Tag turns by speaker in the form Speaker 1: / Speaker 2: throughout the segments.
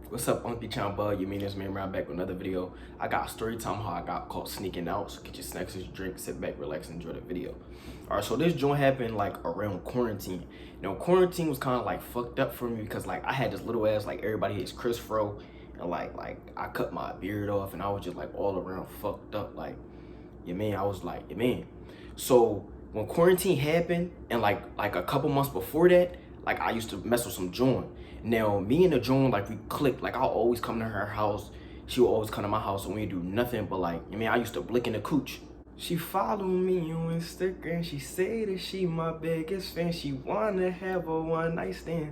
Speaker 1: What's up, Uncle Chamba? You mean it's me around back with another video. I got a story time how I got caught sneaking out. So get your snacks and your drink, sit back, relax, and enjoy the video. Alright, so this joint happened like around quarantine. Now quarantine was kind of like fucked up for me because like I had this little ass like everybody hates Chris Fro, and like I cut my beard off and I was just like all around fucked up. Like, you mean I was like, you mean. So when quarantine happened and like a couple months before that, like I used to mess with some joint. Now, me and the Joan, like, we clicked. Like, I'll always come to her house. She will always come to my house, and we do nothing but, like, I used to blick in the cooch. She follow me on Instagram. She say that she my biggest fan. She wanna have a one-night stand.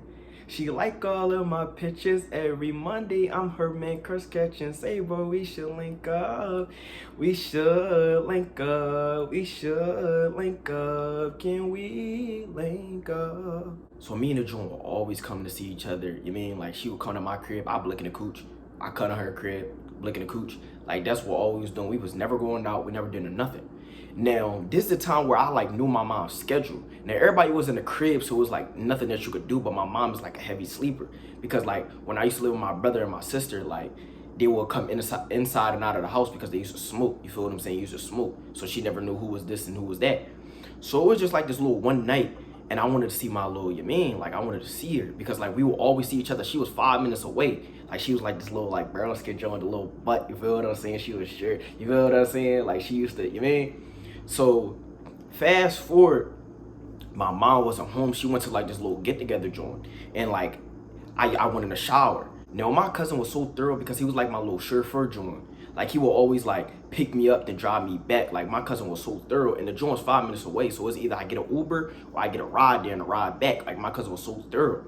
Speaker 1: She like all of my pictures. Every Monday, I'm her man, curse catching. Say, bro, we should link up. We should link up. We should link up. Can we link up? So me and the Joan were always coming to see each other. Like, she would come to my crib. I blick in the cooch. I cut on her crib, blick in the cooch. Like, that's what all we was doing. We was never going out. We never did nothing. Now, this is the time where I like knew my mom's schedule. Now, everybody was in the crib, so it was like nothing that you could do, but my mom is like a heavy sleeper. Because like when I used to live with my brother and my sister, like they would come inside and out of the house because they used to smoke. You feel what I'm saying? Used to smoke. So she never knew who was this and who was that. So it was just like this little one night, and I wanted to see my little like I wanted to see her because like we would always see each other. She was 5 minutes away. Like she was like this little like brown skin joint, the little butt. You feel what I'm saying? She was sure. You feel what I'm saying? Like she used to, So fast forward, my mom wasn't home. She went to like this little get together joint, and like I went in the shower. Now my cousin was so thorough because he was like my little chauffeur joint. Like he would always like pick me up then drive me back. Like my cousin was so thorough, and the joint was 5 minutes away. So it's either I get an Uber or I get a ride there and a ride back. Like my cousin was so thorough.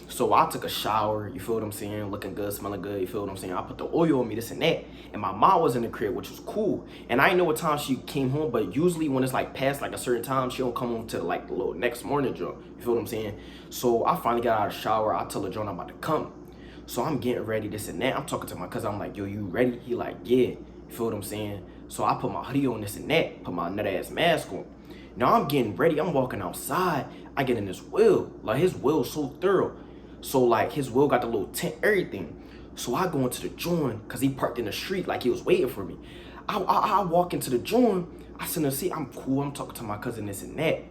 Speaker 1: So I took a shower, you feel what I'm saying? Looking good, smelling good, you feel what I'm saying? I put the oil on me, this and that. And my mom was in the crib, which was cool. And I didn't know what time she came home, but usually when it's like past like a certain time, she don't come home till like the little next morning joint. You feel what I'm saying? So I finally got out of the shower. I tell the joint I'm about to come. So I'm getting ready, this and that. I'm talking to my cousin. I'm like, yo, you ready? He like, yeah. You feel what I'm saying? So I put my hoodie on, this and that. Put my nut ass mask on. Now I'm getting ready. I'm walking outside. I get in this wheel. Like his wheel's so thorough. So like his wheel got the little tent, everything. So I go into the joint because he parked in the street like he was waiting for me. I walk into the joint. I sit in the seat. I'm cool. I'm talking to my cousin, this and that.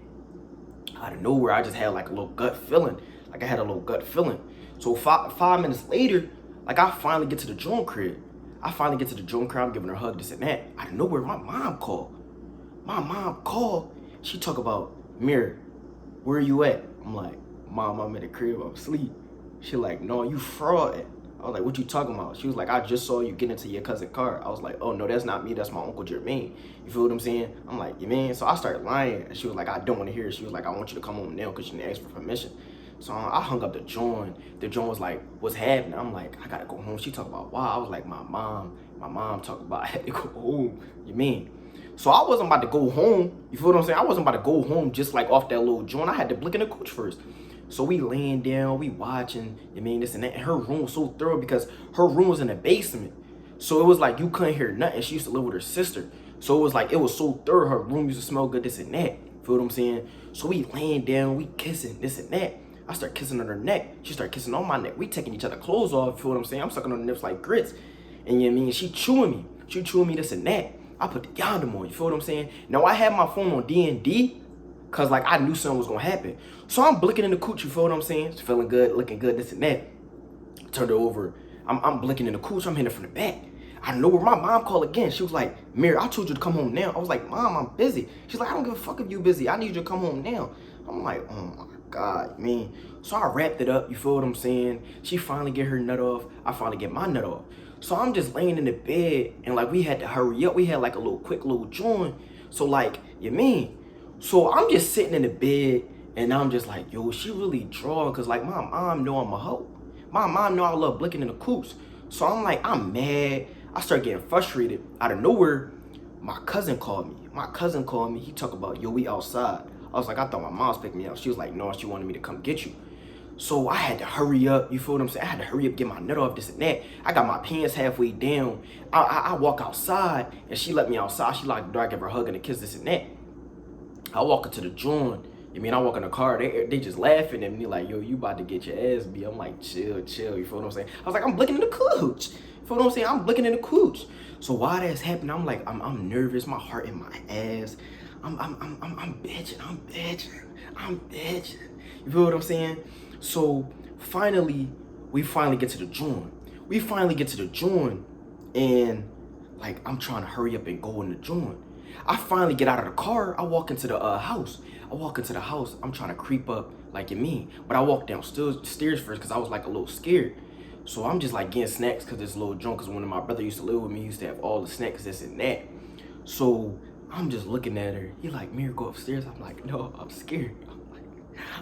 Speaker 1: Out of nowhere, I just had like a little gut feeling. Like I had a little gut feeling. So five minutes later, like I finally get to the joint crib. I'm giving her a hug, this and that. Out of nowhere, my mom called. She talk about, Mirror, where you at? I'm like, Mom, I'm in the crib, I'm asleep. She like, no, you fraud. I was like, what you talking about? She was like, I just saw you get into your cousin's car. I was like, oh no, that's not me, that's my Uncle Jermaine. You feel what I'm saying? I'm like, you mean? So I started lying, and she was like, I don't want to hear it. She was like, I want you to come home now because you didn't ask for permission. So I hung up the joint. The joint was like, what's happening? I'm like, I gotta go home. She talked about why. I was like, my mom talked about I had to go home. You mean? So I wasn't about to go home. You feel what I'm saying? I wasn't about to go home just like off that little joint. I had to blick in the cooch first. So we laying down, we watching, this and that. And her room was so thorough because her room was in the basement. So it was like you couldn't hear nothing. She used to live with her sister. So it was like, it was so thorough. Her room used to smell good, this and that. Feel what I'm saying? So we laying down, we kissing, this and that. I start kissing on her neck. She start kissing on my neck. We taking each other clothes off, feel what I'm saying? I'm sucking on her nips like grits. And she chewing me. She chewing me, this and that. I put the yondom on, you feel what I'm saying? Now I had my phone on D&D, cause like I knew something was gonna happen. So I'm blinking in the cooch, you feel what I'm saying? It's feeling good, looking good, this and that. Turned her over. I'm blinking in the cooch, I'm hitting her from the back. I know where my mom called again. She was like, Mirror, I told you to come home now. I was like, Mom, I'm busy. She's like, I don't give a fuck if you busy. I need you to come home now. I'm like, oh my God, So I wrapped it up, you feel what I'm saying? She finally get her nut off. I finally get my nut off. So I'm just laying in the bed, and like we had to hurry up. We had like a quick little joint. So like, So I'm just sitting in the bed, and I'm just like, yo, she really drawing, cause like my mom know I'm a hoe. My mom know I love blicking in the coops. So I'm like, I'm mad. I start getting frustrated. Out of nowhere, my cousin called me. He talk about, yo, we outside. I was like, I thought my mom's picking me up. She was like, no, she wanted me to come get you. So I had to hurry up, you feel what I'm saying? I had to hurry up, get my nut off, this and that. I got my pants halfway down. I walk outside, and she let me outside. She like, do I give her a hug and a kiss, this and that. I walk into the joint. You mean I walk in the car, they just laughing at me like, yo, you about to get your ass beat. I'm like, chill, you feel what I'm saying? I was like, I'm blicking in the cooch. You feel what I'm saying? I'm blicking in the cooch. So while that's happening, I'm like, I'm nervous, my heart in my ass. I'm bitching. You feel what I'm saying? So finally, we get to the joint. And like, I'm trying to hurry up and go in the joint. I finally get out of the car. I walk into the house. I'm trying to creep up like you mean. But I walk downstairs first because I was like a little scared. So I'm just like getting snacks because it's a little drunk. Because when my brother used to live with me, he used to have all the snacks, this and that. So I'm just looking at her. He like, Mir, go upstairs. I'm like, no, I'm scared.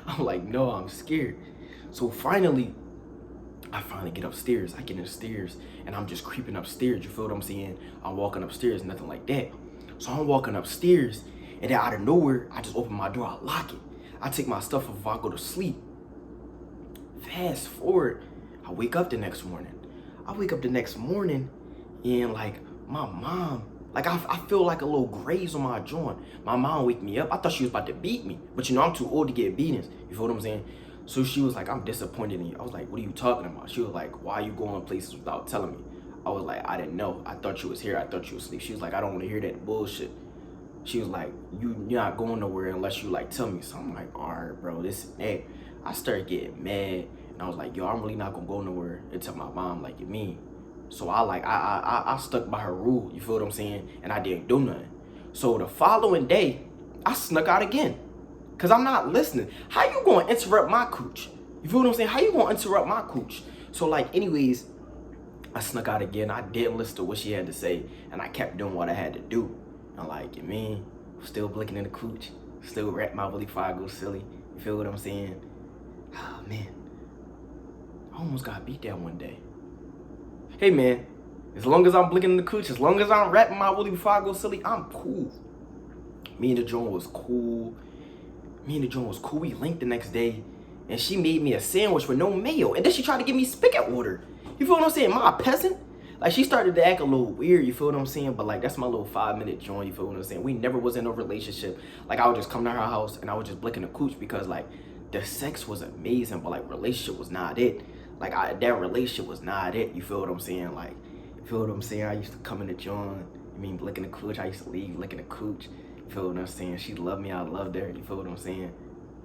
Speaker 1: I'm like, no, I'm scared. So finally, I get upstairs. I get upstairs and I'm just creeping upstairs. You feel what I'm saying? I'm walking upstairs, nothing like that. So I'm walking upstairs and then out of nowhere, I just open my door, I lock it. I take my stuff off before I go to sleep. Fast forward, I wake up the next morning. And like my mom, like I feel like a little graze on my joint. My mom wake me up. I thought she was about to beat me, but you know, I'm too old to get beatings. You feel what I'm saying? So she was like, I'm disappointed in you. I was like, what are you talking about? She was like, why are you going places without telling me? I was like, I didn't know. I thought you was here. I thought you was asleep. She was like, I don't want to hear that bullshit. She was like, you're not going nowhere unless you like tell me. So I'm like, all right, bro, this and that. I started getting mad. And I was like, yo, I'm really not going to go nowhere and tell my mom like you mean. So I stuck by her rule. You feel what I'm saying? And I didn't do nothing. So the following day, I snuck out again. Because I'm not listening. How you going to interrupt my cooch? You feel what I'm saying? How you going to interrupt my cooch? So like, anyways, I snuck out again. I didn't listen to what she had to say. And I kept doing what I had to do. And like, you mean, still blinking in the cooch. Still rap my Willie before I go silly. You feel what I'm saying? Oh, man. I almost got beat that one day. Hey, man. As long as I'm blinking in the cooch, as long as I'm rapping my Willie before I go silly, I'm cool. Me and the joint was cool. We linked the next day. And she made me a sandwich with no mayo. And then she tried to give me spigot water. You feel what I'm saying? Am I a peasant? Like, she started to act a little weird, you feel what I'm saying? But like, that's my little 5-minute joint, you feel what I'm saying? We never was in a relationship. Like, I would just come to her house and I would just blinking the cooch because like, the sex was amazing, but like, relationship was not it. Like, that relationship was not it, you feel what I'm saying? Like, you feel what I'm saying? I used to come in the joint, I mean, licking the cooch. I used to leave licking the cooch. You feel what I'm saying? She loved me, I loved her, you feel what I'm saying?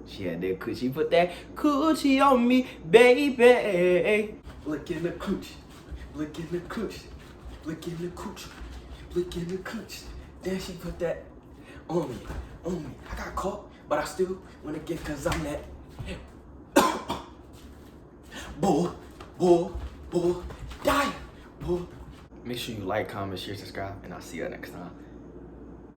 Speaker 1: She had that cooch. She put that coochie on me, baby. Licking the cooch. Licking the cooch, licking the cooch, licking the cooch. Then she put that on me. I got caught, but I still wanna get cause I'm that bull, die, bull. Make sure you like, comment, share, subscribe, and I'll see you next time.